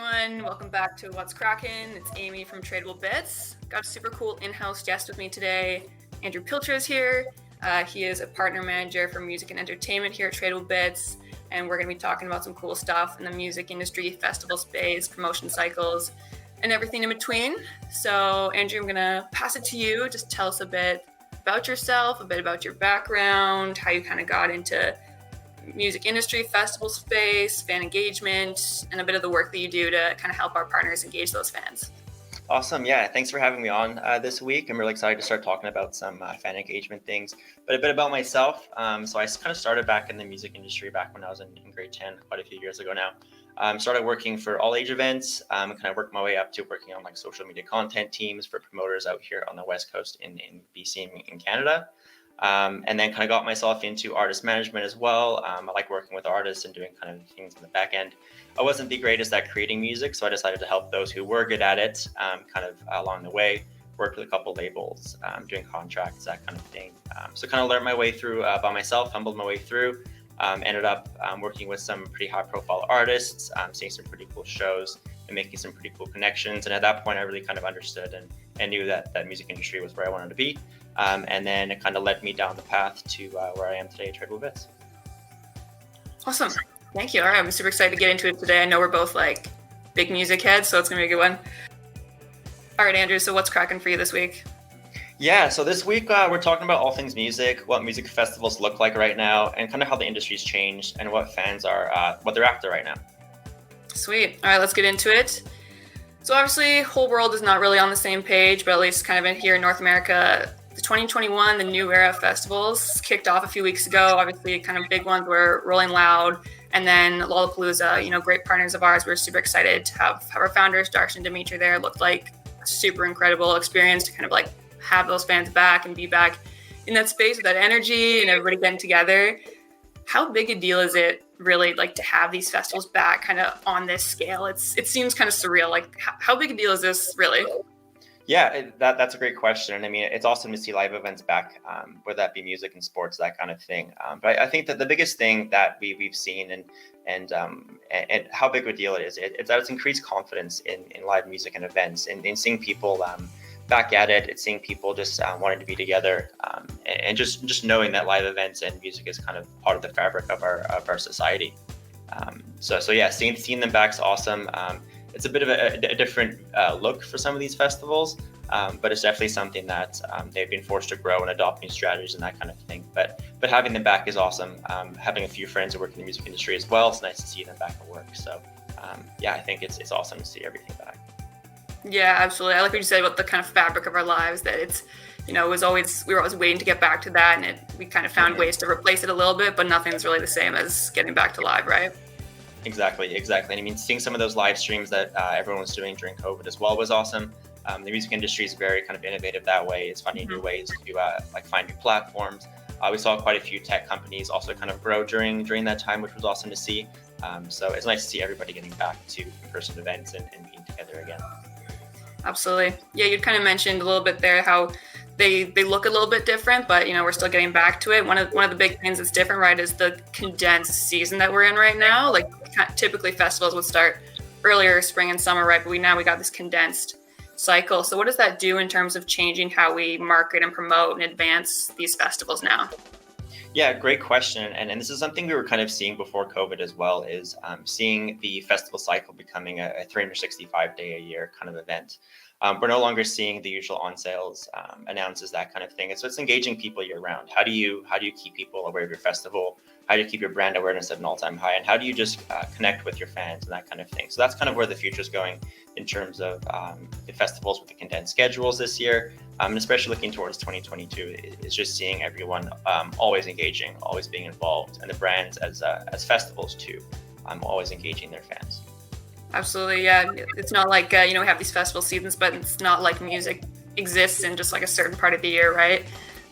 everyone. Welcome back to What's Kraken. It's Amy from Tradable Bits. Got a super cool in-house guest with me today. Andrew Pilcher is here. He is a partner manager for music and entertainment here at Tradable Bits, and we're going to be talking about some cool stuff in the music industry, festival space, promotion cycles, and everything in between. So, Andrew, I'm going to pass it to you. Just tell us a bit about yourself, a bit about your background, how you kind of got into music industry, festival space, fan engagement, and a bit of the work that you do to kind of help our partners engage those fans. Awesome. Yeah. Thanks for having me on this week. I'm really excited to start talking about some fan engagement things, but a bit about myself. So I kind of started back in the music industry back when I was in grade 10, quite a few years ago now. Started working for all age events, kind of worked my way up to working on like social media content teams for promoters out here on the West Coast in BC and in Canada. And then kind of got myself into artist management as well. I like working with artists and doing kind of things in the back end. I wasn't the greatest at creating music, so I decided to help those who were good at it kind of along the way. Worked with a couple labels, doing contracts, that kind of thing. So kind of learned my way through by myself, humbled my way through. Ended up working with some pretty high profile artists, seeing some pretty cool shows and making some pretty cool connections. And at that point, I really kind of understood and knew that music industry was where I wanted to be. And then it kind of led me down the path to where I am today, Tradable Bits. Awesome. Thank you. All right. I'm super excited to get into it today. I know we're both like big music heads, so it's going to be a good one. All right, Andrew. So what's cracking for you this week? Yeah, so this week we're talking about all things music, what music festivals look like right now, and kind of how the industry's changed and what fans are, what they're after right now. Sweet. All right, let's get into it. So obviously, whole world is not really on the same page, but at least kind of in here in North America, the 2021, the new era of festivals kicked off a few weeks ago. Obviously, kind of big ones were Rolling Loud, and then Lollapalooza. Great partners of ours. We're super excited to have our founders, Darsh and Dimitri, there. It looked like a super incredible experience to kind of like have those fans back and be back in that space with that energy and everybody getting together. How big a deal is it really like to have these festivals back kind of on this scale? It seems kind of surreal. Like how big a deal is this really? Yeah, that's a great question. And I mean, it's awesome to see live events back, whether that be music and sports, that kind of thing. But I think that the biggest thing that we've seen and how big a deal it is, it's that it's increased confidence in live music and events and in seeing people back at it. It's seeing people just wanting to be together and just knowing that live events and music is kind of part of the fabric of our society. So yeah, seeing them back is awesome. It's a bit of a different look for some of these festivals, but it's definitely something that they've been forced to grow and adopt new strategies and that kind of thing. But having them back is awesome. Having a few friends who work in the music industry as well, it's nice to see them back at work. So yeah, I think it's awesome to see everything back. Yeah, absolutely. I like what you said about the kind of fabric of our lives, that it's, we were always waiting to get back to that, and we kind of found ways to replace it a little bit, but nothing's really the same as getting back to live, right? Exactly. And I mean, seeing some of those live streams that everyone was doing during COVID as well was awesome. The music industry is very kind of innovative that way. It's finding new ways to like find new platforms. We saw quite a few tech companies also kind of grow during that time, which was awesome to see. So it's nice to see everybody getting back to in-person events and being together again. Absolutely. Yeah, you kind of mentioned a little bit there how they look a little bit different, but we're still getting back to it. One of the big things that's different, right, is the condensed season that we're in right now. Like typically festivals would start earlier, spring and summer, right? But we got this condensed cycle. So what does that do in terms of changing how we market and promote and advance these festivals now? Yeah, great question. And this is something we were kind of seeing before COVID as well, is seeing the festival cycle becoming a 365-day a year kind of event. We're no longer seeing the usual on sales, announces, that kind of thing. So it's engaging people year round. How do you keep people aware of your festival? How do you keep your brand awareness at an all-time high? And how do you just connect with your fans and that kind of thing? So that's kind of where the future is going in terms of the festivals with the condensed schedules this year. And especially looking towards 2022, is just seeing everyone always engaging, always being involved, and the brands as festivals too, always engaging their fans. Absolutely, yeah. It's not like we have these festival seasons, but it's not like music exists in just like a certain part of the year, right?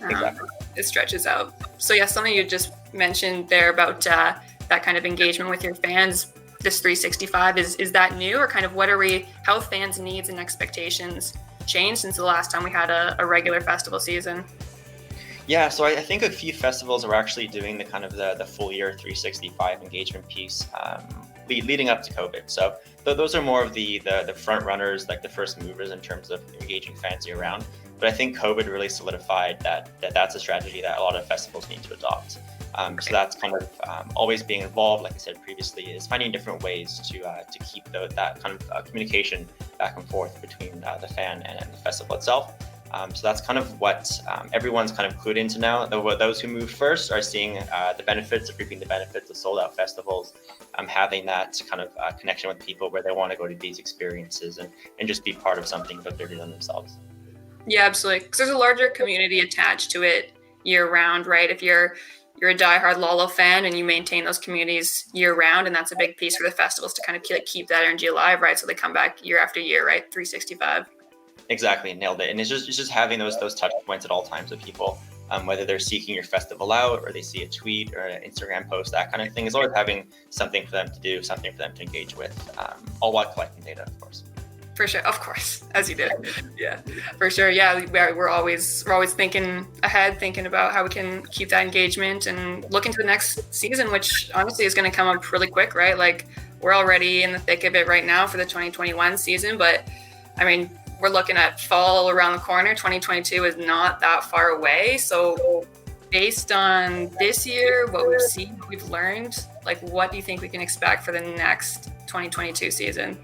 Exactly. It stretches out. So yeah, something you just mentioned there about that kind of engagement with your fans, this 365, is that new, or kind of how have fans' needs and expectations changed since the last time we had a regular festival season? Yeah, so I think a few festivals are actually doing the kind of the full year 365 engagement piece leading up to COVID. So those are more of the front runners, like the first movers in terms of engaging fans year round. But I think COVID really solidified that's a strategy that a lot of festivals need to adopt. So that's kind of always being involved, like I said previously, is finding different ways to keep that kind of communication back and forth between the fan and the festival itself. So that's kind of what everyone's kind of clued into now. Those who moved first are seeing the benefits, reaping the benefits of sold out festivals, having that kind of connection with people where they want to go to these experiences and just be part of something that they're doing themselves. Yeah, absolutely. Because there's a larger community attached to it year round, right? If you're a diehard Lalo fan and you maintain those communities year round, and that's a big piece for the festivals to kind of keep that energy alive, right? So they come back year after year, right? 365. Exactly, nailed it. And it's just having those touch points at all times with people, whether they're seeking your festival out or they see a tweet or an Instagram post, that kind of thing, is always having something for them to do, something for them to engage with, all while collecting data, of course. For sure, of course, as you did. Yeah, for sure. Yeah, we're always thinking ahead, thinking about how we can keep that engagement and look into the next season, which honestly is going to come up really quick, right? Like we're already in the thick of it right now for the 2021 season, but I mean, we're looking at fall around the corner. 2022 is not that far away. So based on this year, what we've seen, what we've learned, like what do you think we can expect for the next 2022 season?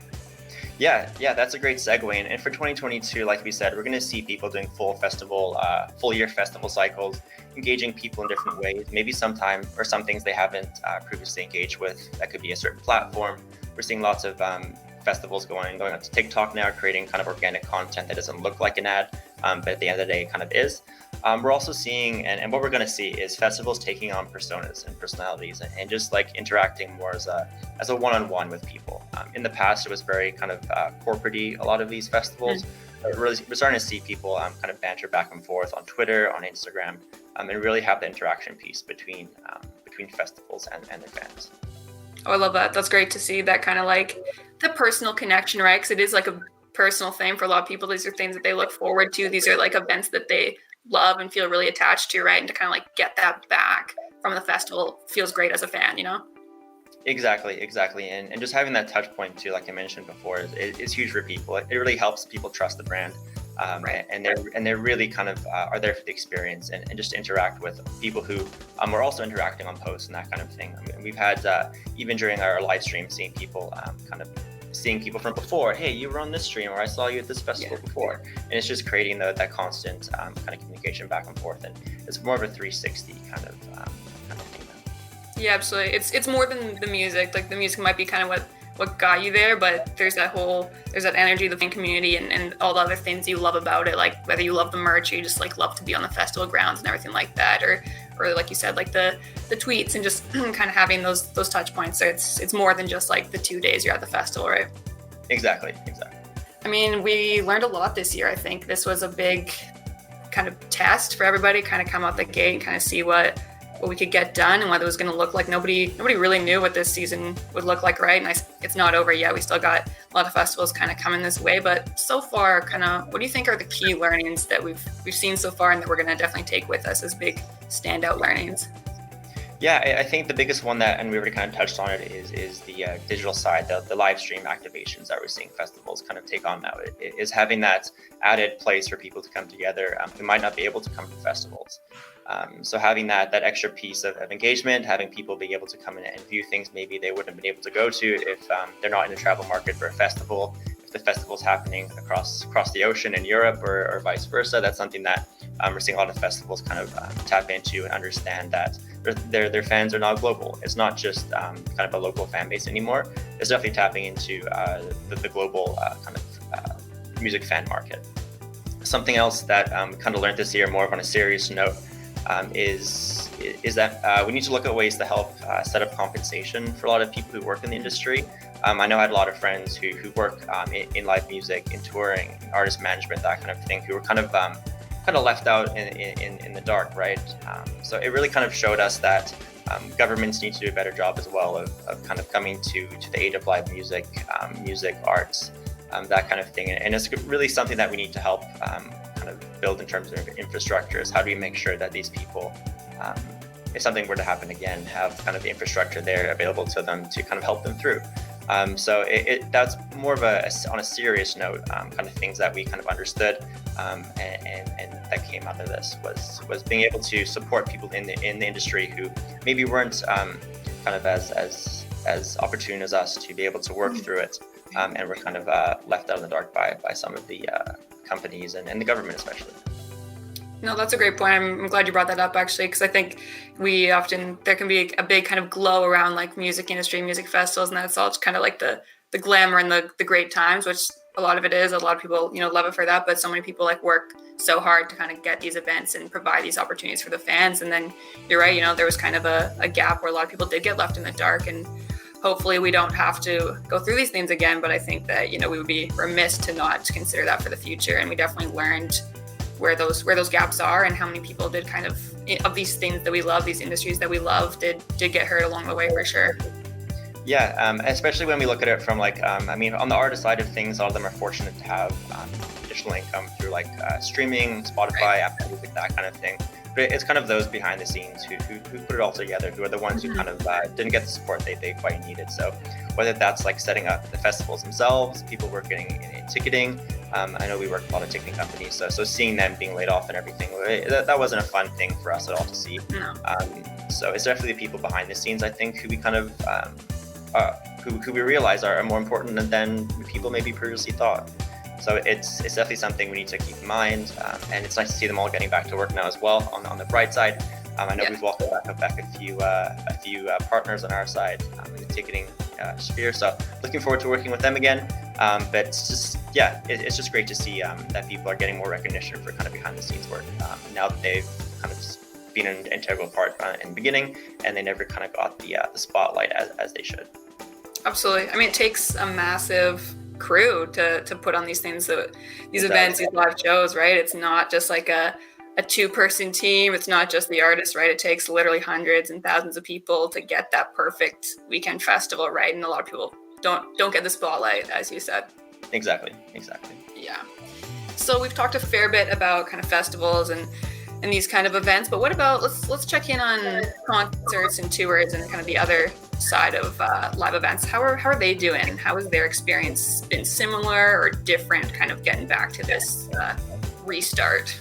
Yeah, that's a great segue. And for 2022, like we said, we're going to see people doing full year festival cycles, engaging people in different ways, maybe some things they haven't previously engaged with. That could be a certain platform. We're seeing lots of festivals going on to TikTok now, creating kind of organic content that doesn't look like an ad, but at the end of the day, it kind of is. We're also seeing, and what we're going to see is festivals taking on personas and personalities and just like interacting more as a one-on-one with people. In the past, it was very kind of corporate-y, a lot of these festivals. But we're starting to see people kind of banter back and forth on Twitter, on Instagram, and really have the interaction piece between festivals and their fans. Oh, I love that. That's great to see that kind of like the personal connection, right? Because it is like a personal thing for a lot of people. These are things that they look forward to. These are like events that they love and feel really attached to, right? And to kind of like get that back from the festival feels great as a fan, you know? Exactly. And just having that touch point too, like I mentioned before, is huge for people. It really helps people trust the brand. Right. And they're really kind of are there for the experience and just interact with people who are also interacting on posts and that kind of thing. I mean, we've had even during our live stream seeing people from before. Hey, you were on this stream, or I saw you at this festival before. And it's just creating that constant kind of communication back and forth, and it's more of a 360 kind of thing. Yeah, absolutely. It's more than the music. Like the music might be kind of what got you there, but there's that energy, the fan community, and all the other things you love about it, like whether you love the merch or you just like love to be on the festival grounds and everything like that, or like you said, like the tweets and just kind of having those touch points. So it's more than just like the 2 days you're at the festival, right? Exactly. I mean, we learned a lot this year. I think this was a big kind of test for everybody, kind of come out the gate and kind of see what we could get done and what it was going to look like. Nobody really knew what this season would look like, right? And it's not over yet. We still got a lot of festivals kind of coming this way, but so far, kind of, what do you think are the key learnings that we've seen so far and that we're going to definitely take with us as big standout learnings? Yeah, I think the biggest one and we already kind of touched on it, is the digital side, the live stream activations that we're seeing festivals kind of take on now. It is having that added place for people to come together who might not be able to come to festivals. So having that extra piece of engagement, having people be able to come in and view things maybe they wouldn't have been able to go to if they're not in the travel market for a festival. If the festival's happening across the ocean in Europe or vice versa, that's something that we're seeing a lot of festivals kind of tap into and understand that their fans are now global. It's not just kind of a local fan base anymore. It's definitely tapping into the global kind of music fan market. Something else that we kind of learned this year, more of on a serious note, is that we need to look at ways to help set up compensation for a lot of people who work in the industry. I know I had a lot of friends who work in live music, in touring, in artist management, that kind of thing, who were kind of left out in the dark, right? So it really kind of showed us that governments need to do a better job as well of kind of coming to the aid of live music, music, arts, that kind of thing. And it's really something that we need to help kind of build in terms of infrastructures. How do we make sure that these people if something were to happen again, have kind of the infrastructure there available to them to kind of help them through. So that's more of on a serious note, kind of things that we kind of understood, and that came out of this was being able to support people in the industry who maybe weren't kind of as opportune as us to be able to work through it, and were kind of left out in the dark by some of the companies and the government especially. No, that's a great point. I'm glad you brought that up, actually, because I think there can be a big kind of glow around like music industry, music festivals, and that's all just kind of like the glamour and the great times, which a lot of it is. A lot of people, love it for that, but so many people like work so hard to kind of get these events and provide these opportunities for the fans. And then you're right, there was kind of a gap where a lot of people did get left in the dark, and hopefully we don't have to go through these things again. But I think that, we would be remiss to not consider that for the future. And we definitely learned where those gaps are, and how many people did kind of these things that we love, these industries that we love, did get hurt along the way, for sure. Yeah, especially when we look at it from like, on the artist side of things, a lot of them are fortunate to have additional income through like streaming, Spotify, Apple Music, that kind of thing. But it's kind of those behind the scenes who put it all together, who are the ones who kind of didn't get the support they quite needed. So whether that's like setting up the festivals themselves, people working in ticketing. I know we work with a lot of ticketing companies, so seeing them being laid off and everything, that wasn't a fun thing for us at all to see. No. So it's definitely the people behind the scenes, I think, who we kind of who we realize are more important than people maybe previously thought. So it's definitely something we need to keep in mind, and it's nice to see them all getting back to work now as well. On the bright side, I know we've welcomed back a few partners on our side in the ticketing sphere. So looking forward to working with them again. But it's just great to see that people are getting more recognition for kind of behind the scenes work now that they've kind of been an integral part in the beginning, and they never kind of got the spotlight as they should. Absolutely. It takes a massive crew to put on these things, these events, these live shows, right? It's not just like a two-person team. It's not just the artist, right? It takes literally hundreds and thousands of people to get that perfect weekend festival, right? And a lot of people don't get the spotlight, as you said. Exactly. Yeah. So we've talked a fair bit about kind of festivals and these kind of events, but what about, let's check in on concerts and tours and kind of the other side of live events. How are they doing? How has their experience been, similar or different, kind of getting back to this restart?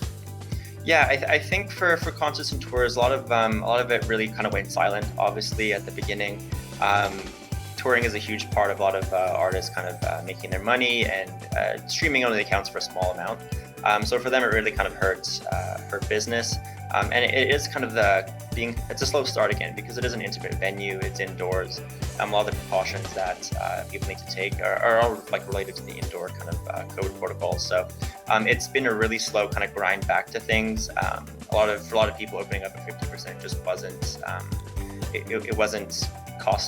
Yeah, I think for concerts and tours, a lot of it really kind of went silent, obviously, at the beginning. Touring is a huge part of a lot of artists kind of making their money, and streaming only accounts for a small amount. So for them, it really kind of hurts business. And it is kind of it's a slow start again, because it is an intimate venue, it's indoors. A lot of the precautions that people need to take are all like related to the indoor kind of COVID protocols. So it's been a really slow kind of grind back to things. For a lot of people, opening up at 50% just wasn't, it wasn't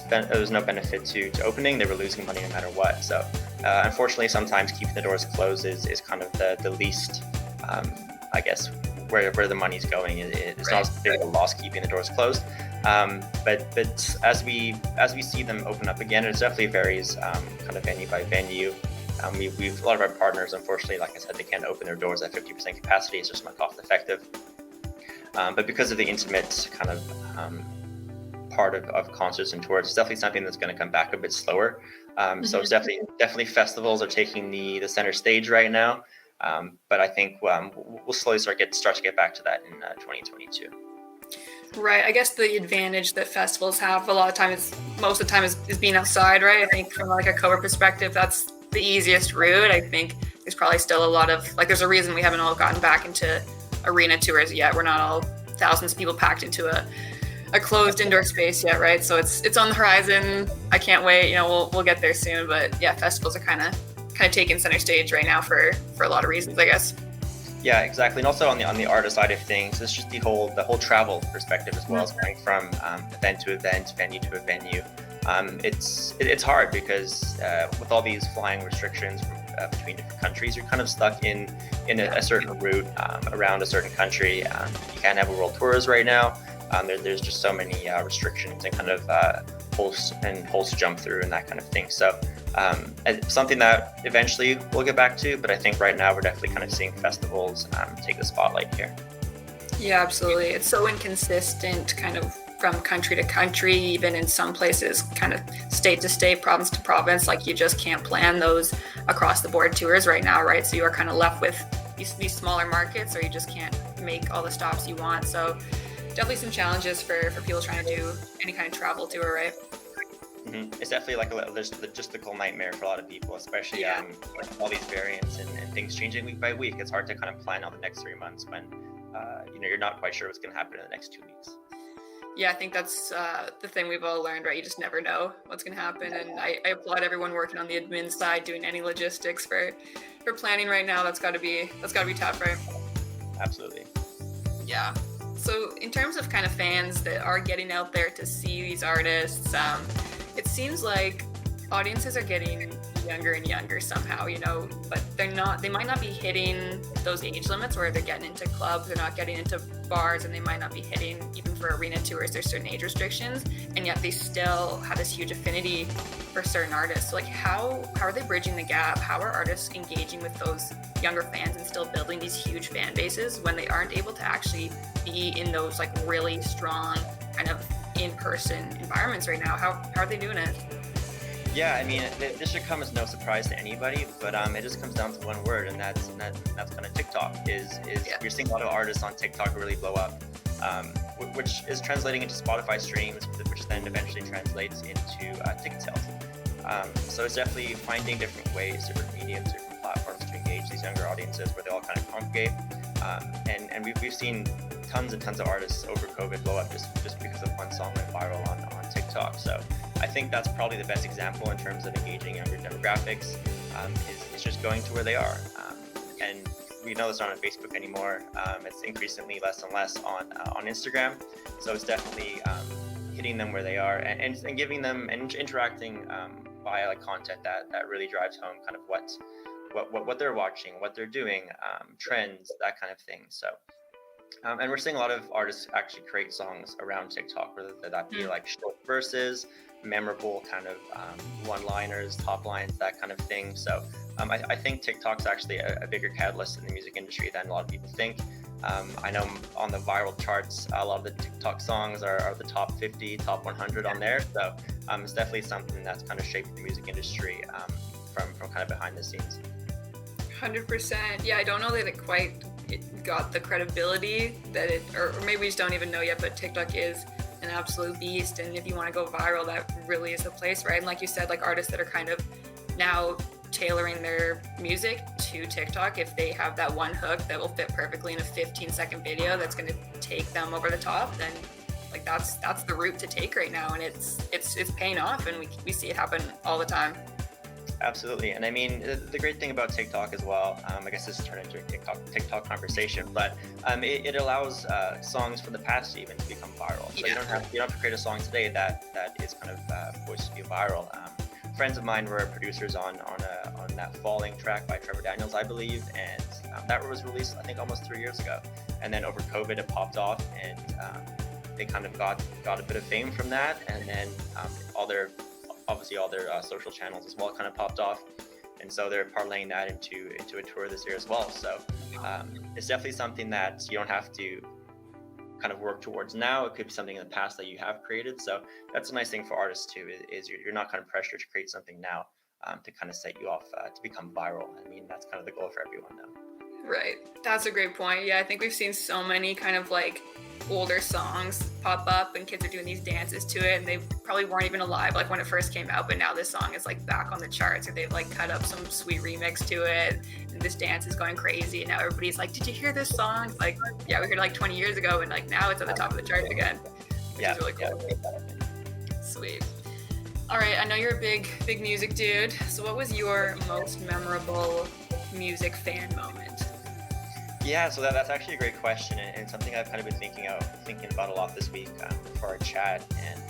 there was no benefit to opening. They were losing money no matter what. So unfortunately, sometimes keeping the doors closed is kind of the least, I guess, where the money's going. It's not as big of a loss keeping the doors closed. But as we see them open up again, it definitely varies kind of venue by venue. We've a lot of our partners, unfortunately, like I said, they can't open their doors at 50% capacity. It's just not cost effective. But because of the intimate kind of part of concerts and tours, it's definitely something that's going to come back a bit slower. So it's definitely festivals are taking the center stage right now. But I think we'll slowly start to get back to that in 2022. Right. I guess the advantage that festivals have most of the time is being outside, right? I think from like a cover perspective, that's the easiest route. I think there's probably still a lot of, there's a reason we haven't all gotten back into arena tours yet. We're not all thousands of people packed into a closed indoor space yet, right? So it's on the horizon. I can't wait. We'll get there soon. But yeah, festivals are kind of taking center stage right now for a lot of reasons, I guess. Yeah, exactly. And also on the artist side of things, it's just the whole travel perspective as well, as going from event to event, venue to venue. It's hard because with all these flying restrictions between different countries, you're kind of stuck in a certain route around a certain country. You can't have a world tours right now. There's just so many restrictions and kind of holes to jump through and that kind of thing. So something that eventually we'll get back to, but I think right now we're definitely kind of seeing festivals take the spotlight here. Yeah, absolutely. It's so inconsistent, kind of from country to country, even in some places, kind of state to state, province to province. Like you just can't plan those across the board tours right now, right? So you are kind of left with these smaller markets, or you just can't make all the stops you want. So definitely some challenges for people trying to do any kind of travel tour, right? It's definitely like a logistical nightmare for a lot of people, especially Yeah. with all these variants and things changing week by week. It's hard to kind of plan out the next 3 months when you're not quite sure what's going to happen in the next 2 weeks. Yeah, I think that's the thing we've all learned, right? You just never know what's going to happen. And I applaud everyone working on the admin side, doing any logistics for planning right now. That's gotta be tough, right? Absolutely. Yeah. So in terms of kind of fans that are getting out there to see these artists, it seems like audiences are getting younger and younger somehow, but they might not be hitting those age limits where they're getting into clubs, they're not getting into bars, and they might not be hitting, even for arena tours, there's certain age restrictions, and yet they still have this huge affinity for certain artists. So like how are they bridging the gap? How are artists engaging with those younger fans and still building these huge fan bases when they aren't able to actually be in those like really strong kind of in-person environments right now? How are they doing it? Yeah, I mean, this should come as no surprise to anybody, but it just comes down to one word, and that's kind of TikTok. Yeah. You're seeing a lot of artists on TikTok really blow up, which is translating into Spotify streams, which then eventually translates into ticket sales. So it's definitely finding different ways, different mediums, different platforms to engage these younger audiences where they all kind of congregate. And we've seen tons and tons of artists over COVID blow up just because of one song went viral on TikTok. So I think that's probably the best example in terms of engaging younger demographics, is just going to where they are. And we know it's not on Facebook anymore. It's increasingly less and less on Instagram. So it's definitely hitting them where they are and giving them and interacting via like content that really drives home kind of what they're watching, what they're doing, trends, that kind of thing. So and we're seeing a lot of artists actually create songs around TikTok, whether that be like short verses, memorable kind of one-liners, top lines, that kind of thing. So I think TikTok's actually a bigger catalyst in the music industry than a lot of people think. I know on the viral charts, a lot of the TikTok songs are the top 50, top 100 on there. So it's definitely something that's kind of shaped the music industry from kind of behind the scenes. 100%. Yeah, I don't know that it got the credibility that or maybe we just don't even know yet, but TikTok is an absolute beast. And if you want to go viral, that really is the place, right? And like you said, like artists that are kind of now tailoring their music to TikTok, if they have that one hook that will fit perfectly in a 15-second video that's going to take them over the top, then like that's the route to take right now. And it's paying off, and we see it happen all the time. Absolutely. And I mean, the great thing about TikTok as well, I guess this has turned into a TikTok conversation, but it allows songs from the past even to become viral. So you don't have to create a song today that is kind of poised to be viral. Friends of mine were producers on that Falling track by Trevor Daniels, I believe, and that was released I think almost 3 years ago. And then over COVID it popped off, and they kind of got a bit of fame from that, and then all their social channels as well kind of popped off, and so they're parlaying that into a tour this year as well. So it's definitely something that you don't have to kind of work towards now. It could be something in the past that you have created. So that's a nice thing for artists too, is you're not kind of pressured to create something now to kind of set you off to become viral. I mean, that's kind of the goal for everyone now. Right. That's a great point. Yeah, I think we've seen so many kind of like older songs pop up and kids are doing these dances to it, and they probably weren't even alive like when it first came out, but now this song is like back on the charts, or they've like cut up some sweet remix to it, and this dance is going crazy, and now everybody's like, did you hear this song? Like, yeah, we heard it like 20 years ago, and like now it's at the top of the charts again, which is really cool. Sweet. All right, I know you're a big music dude, so what was your most memorable music fan moment? Yeah, so that's actually a great question, and something I've kind of been thinking about a lot this week for our chat. And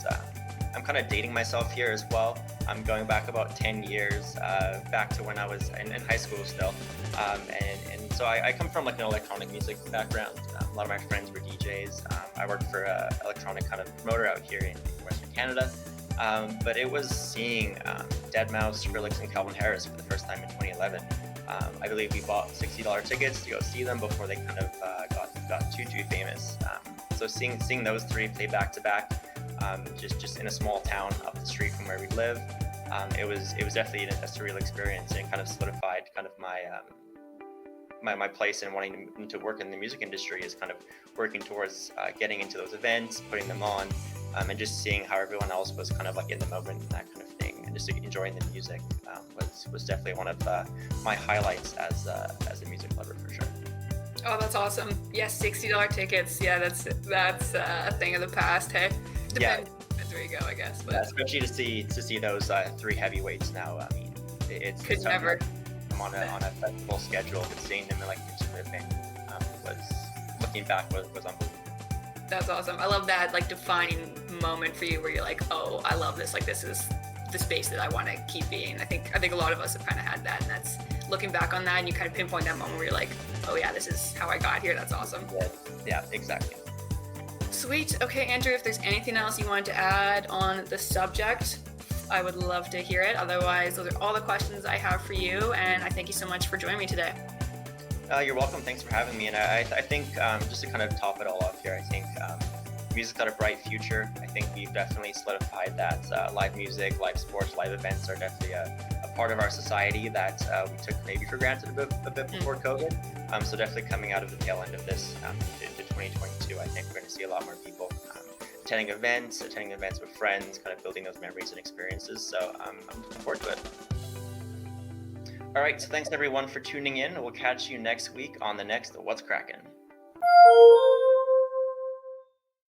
I'm kind of dating myself here as well. I'm going back about 10 years, back to when I was in high school still. And so I come from like an electronic music background. A lot of my friends were DJs. I worked for an electronic kind of promoter out here in Western Canada. But it was seeing Deadmau5, Skrillex, and Calvin Harris for the first time in 2011. I believe we bought $60 tickets to go see them before they kind of got too too famous. So seeing those three play back to back, just in a small town up the street from where we live, it was definitely a surreal experience, and it kind of solidified kind of my place in wanting to work in the music industry, is kind of working towards getting into those events, putting them on, and just seeing how everyone else was kind of like in the moment and that kind of thing, and just enjoying the music was definitely one of my highlights as a music lover, for sure. Oh, that's awesome. Yes, $60 tickets. Yeah, that's a thing of the past. Hey, depends where you go, I guess. But yeah, especially to see those three heavyweights now. I mean, it's never. I'm on a festival schedule, but seeing them in like living was, looking back, was unbelievable. That's awesome. I love that like defining moment for you where you're like, oh, I love this. Like, this is the space that I want to keep being. I think a lot of us have kind of had that, and that's looking back on that, and you kind of pinpoint that moment where you're like, oh yeah, this is how I got here. That's awesome. Yeah, exactly. Sweet. Okay, Andrew, if there's anything else you wanted to add on the subject, I would love to hear it. Otherwise, those are all the questions I have for you, and I thank you so much for joining me today. You're welcome. Thanks for having me. And I think just to kind of top it all off here, I think music's got a bright future. I think we've definitely solidified that live music, live sports, live events are definitely a part of our society that we took maybe for granted a bit before COVID. So definitely coming out of the tail end of this into 2022, I think we're going to see a lot more people attending events with friends, kind of building those memories and experiences. So I'm looking forward to it. All right, so thanks everyone for tuning in. We'll catch you next week on the next What's Kraken.